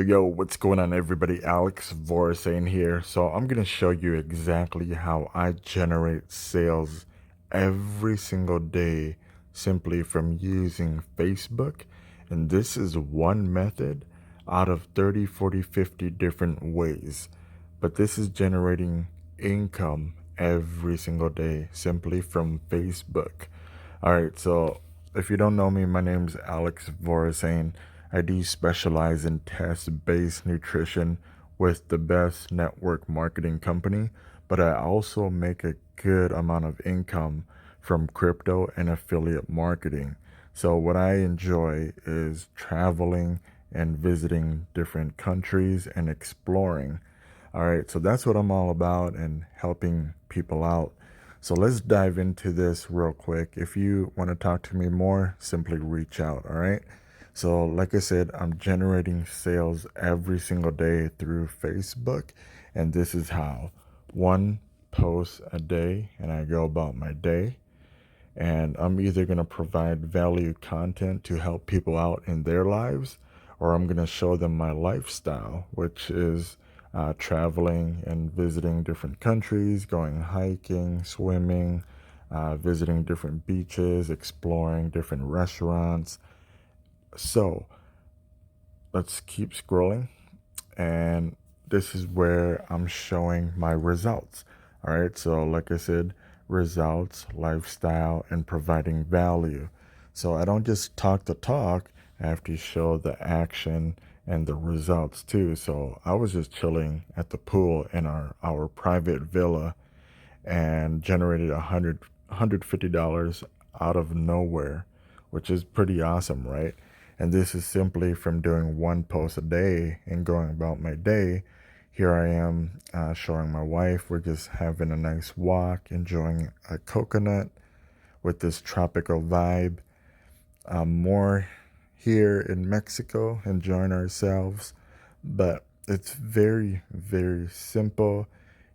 Yo, what's going on everybody? Alex Vorisane here. So I'm going to show you exactly how I generate sales every single day simply from using Facebook. And this is one method out of 30, 40, 50 different ways. But this is generating income every single day simply from Facebook. All right, so if you don't know me, my name is Alex Vorisane. I do specialize in test-based nutrition with the best network marketing company, but I also make a good amount of income from crypto and affiliate marketing. So what I enjoy is traveling and visiting different countries and exploring. All right, so that's what I'm all about and helping people out. So let's dive into this real quick. If you want to talk to me more, simply reach out. All right. So, like I said, I'm generating sales every single day through Facebook, and this is how: one post a day, and I go about my day. And I'm either going to provide value content to help people out in their lives, or I'm going to show them my lifestyle, which is traveling and visiting different countries, going hiking, swimming, visiting different beaches, exploring different restaurants. So let's keep scrolling. And this is where I'm showing my results. All right, so like I said, results, lifestyle, and providing value. So I don't just talk the talk, I have to show the action and the results too. So I was just chilling at the pool in our private villa and generated $150 out of nowhere, which is pretty awesome, right? And this is simply from doing one post a day and going about my day. Here I am showing my wife. We're just having a nice walk, enjoying a coconut with this tropical vibe. More here in Mexico, enjoying ourselves. But it's very, very simple.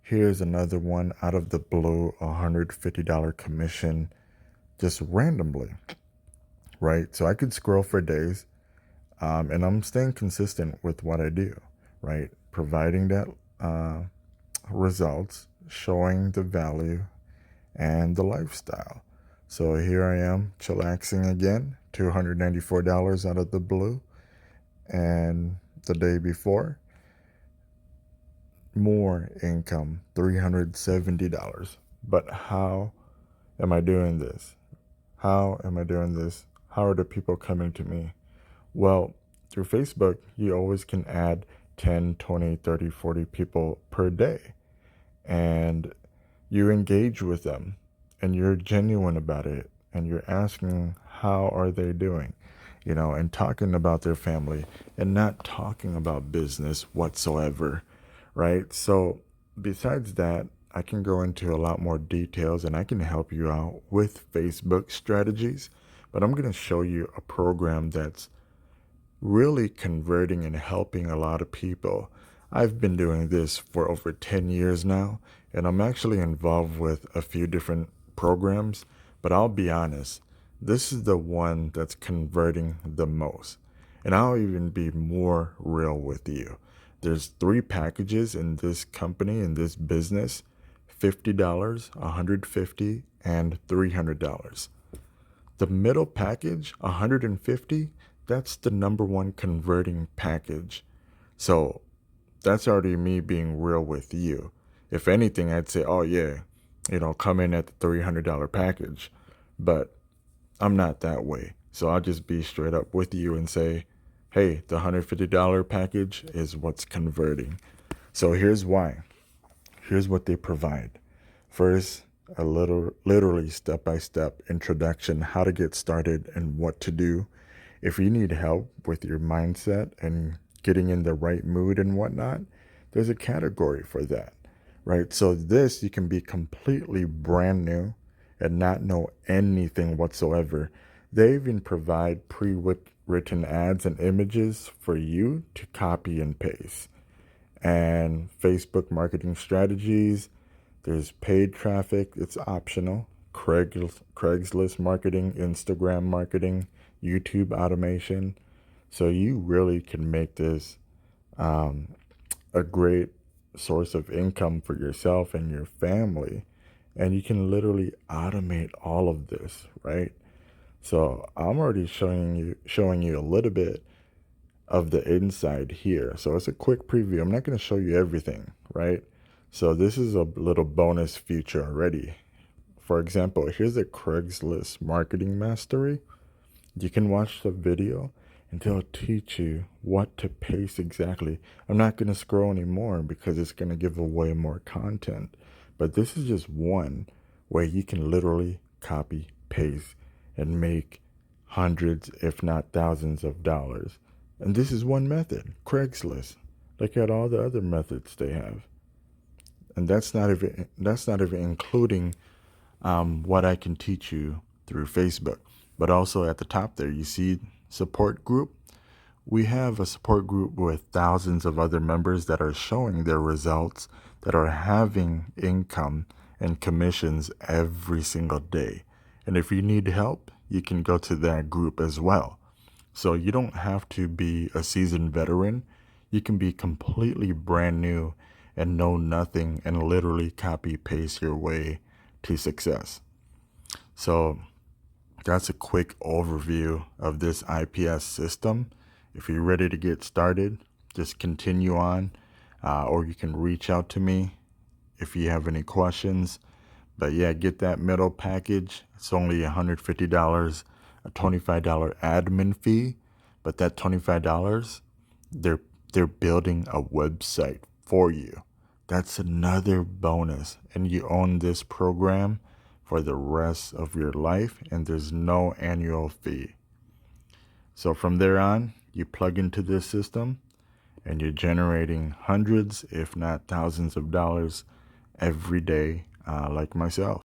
Here's another one out of the blue, $150 commission, just randomly, right? So I could scroll for days, and I'm staying consistent with what I do, right? Providing that results, showing the value and the lifestyle. So here I am, chillaxing again, $294 out of the blue, and the day before, more income, $370. But how am I doing this? How am I doing this? How are the people coming to me? Well, through Facebook, you always can add 10, 20, 30, 40 people per day. And you engage with them and you're genuine about it and you're asking how are they doing, and talking about their family and not talking about business whatsoever, right? So besides that, I can go into a lot more details and I can help you out with Facebook strategies, but I'm going to show you a program that's really converting and helping a lot of people. I've been doing this for over 10 years now, and I'm actually involved with a few different programs, but I'll be honest, this is the one that's converting the most. And I'll even be more real with you. There's three packages in this company, in this business: $50, $150, and $300. The middle package, 150, that's the number one converting package. So that's already me being real with you. If anything, I'd say, oh yeah, come in at the $300 package. But I'm not that way. So I'll just be straight up with you and say, hey, the $150 package is what's converting. So here's why. Here's what they provide. First, a little, literally step-by-step introduction, how to get started and what to do. If you need help with your mindset and getting in the right mood and whatnot, there's a category for that, right? So this, you can be completely brand new and not know anything whatsoever. They even provide pre-written ads and images for you to copy and paste. And Facebook marketing strategies, there's paid traffic, it's optional. Craigslist marketing, Instagram marketing, YouTube automation. So you really can make this a great source of income for yourself and your family. And you can literally automate all of this, right? So I'm already showing you a little bit of the inside here. So it's a quick preview. I'm not going to show you everything, right? So this is a little bonus feature already. For example, here's a Craigslist marketing mastery. You can watch the video and they'll teach you what to paste exactly. I'm not going to scroll anymore because it's going to give away more content. But this is just one where you can literally copy, paste, and make hundreds, if not thousands of dollars. And this is one method, Craigslist. Look at all the other methods they have. And that's not even including what I can teach you through Facebook. But also at the top there, you see support group. We have a support group with thousands of other members that are showing their results, that are having income and commissions every single day. And if you need help, you can go to that group as well. So you don't have to be a seasoned veteran. You can be completely brand new and know nothing and literally copy paste your way to success. So that's a quick overview of this IPS system. If you're ready to get started, just continue on, or you can reach out to me if you have any questions. But yeah, get that middle package. It's only $150, a $25 admin fee. But that $25, they're they're building a website for you. That's another bonus. And you own this program for the rest of your life, and there's no annual fee. So from there on, you plug into this system and you're generating hundreds, if not thousands of dollars every day, like myself.